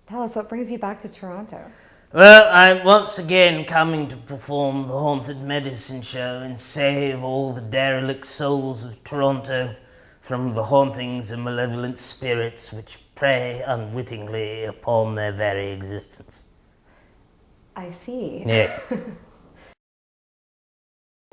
Tell us, what brings you back to Toronto? Well, I'm once again coming to perform the Haunted Medicine Show and save all the derelict souls of Toronto from the hauntings and malevolent spirits which prey unwittingly upon their very existence. I see. Yes.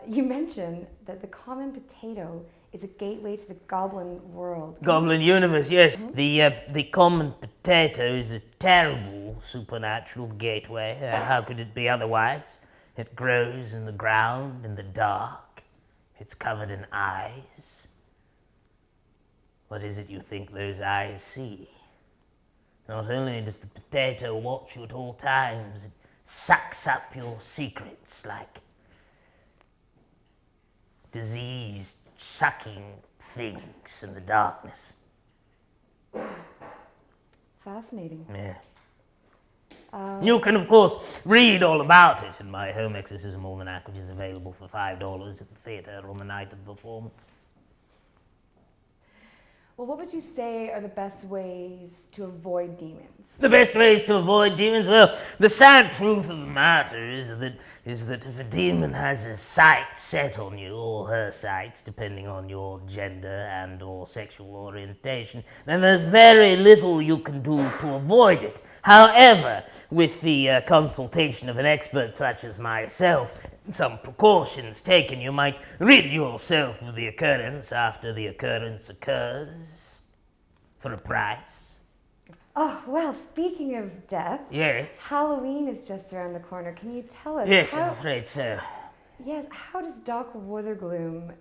You mentioned that the common potato is a gateway to the goblin world. Goblin universe, yes. The common potato is a terrible supernatural gateway. How could it be otherwise? It grows in the ground in the dark. It's covered in eyes. What is it you think those eyes see? Not only does the potato watch you at all times, it sucks up your secrets like diseased, sucking things in the darkness. Fascinating. Yeah. You can, of course, read all about it in my Home Exorcism Almanac, which is available for $5 at the theatre on the night of the performance. Well, what would you say are the best ways to avoid demons? The best ways to avoid demons? Well, the sad truth of the matter is that if a demon has his sight set on you, or her sights, depending on your gender and or sexual orientation, then there's very little you can do to avoid it. However, with the consultation of an expert such as myself, and some precautions taken, you might rid yourself of the occurrence after the occurrence occurs, for a price. Oh, well, speaking of death, Yes. Halloween is just around the corner. Can you tell us Yes, I'm afraid so. Yes, how does Doc Wuthergloom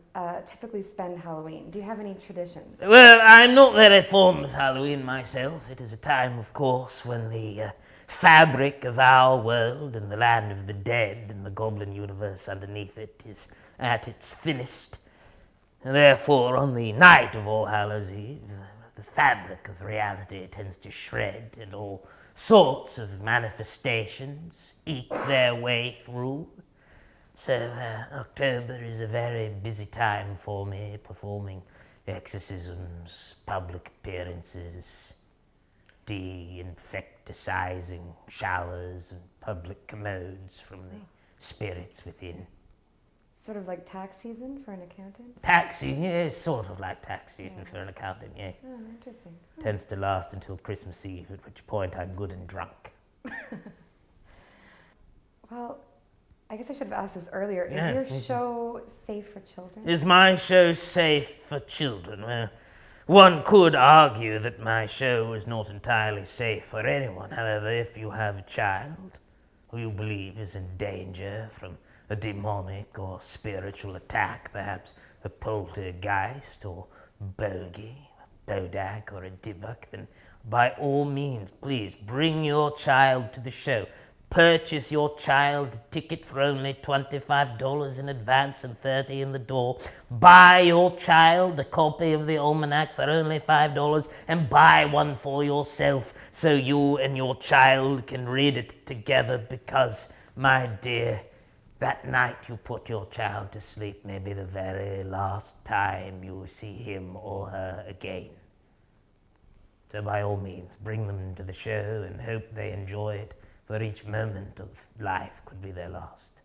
typically spend Halloween? Do you have any traditions? Well, I'm not very fond of Halloween myself. It is a time, of course, when the fabric of our world and the land of the dead and the goblin universe underneath it is at its thinnest. And therefore, on the night of All Hallows Eve, the fabric of reality tends to shred and all sorts of manifestations eke their way through. So October is a very busy time for me, performing exorcisms, public appearances, de-infecticizing showers and public commodes from the spirits within. Sort of like tax season for an accountant? Tax season, yes, sort of like tax season for an accountant, yes. Oh, interesting. Tends to last until Christmas Eve, at which point I'm good and drunk. Well, I guess I should have asked this earlier. Is Yeah, your mhm. show safe for children? Is my show safe for children? Well, one could argue that my show is not entirely safe for anyone. However, if you have a child who you believe is in danger from a demonic or spiritual attack, perhaps a poltergeist or bogey, a bodak or a dybbuk, then by all means, please bring your child to the show. Purchase your child a ticket for only $25 in advance and $30 in the door. Buy your child a copy of the almanac for only $5 and buy one for yourself so you and your child can read it together, because, my dear, that night you put your child to sleep may be the very last time you see him or her again. So by all means, bring them to the show and hope they enjoy it, for each moment of life could be their last.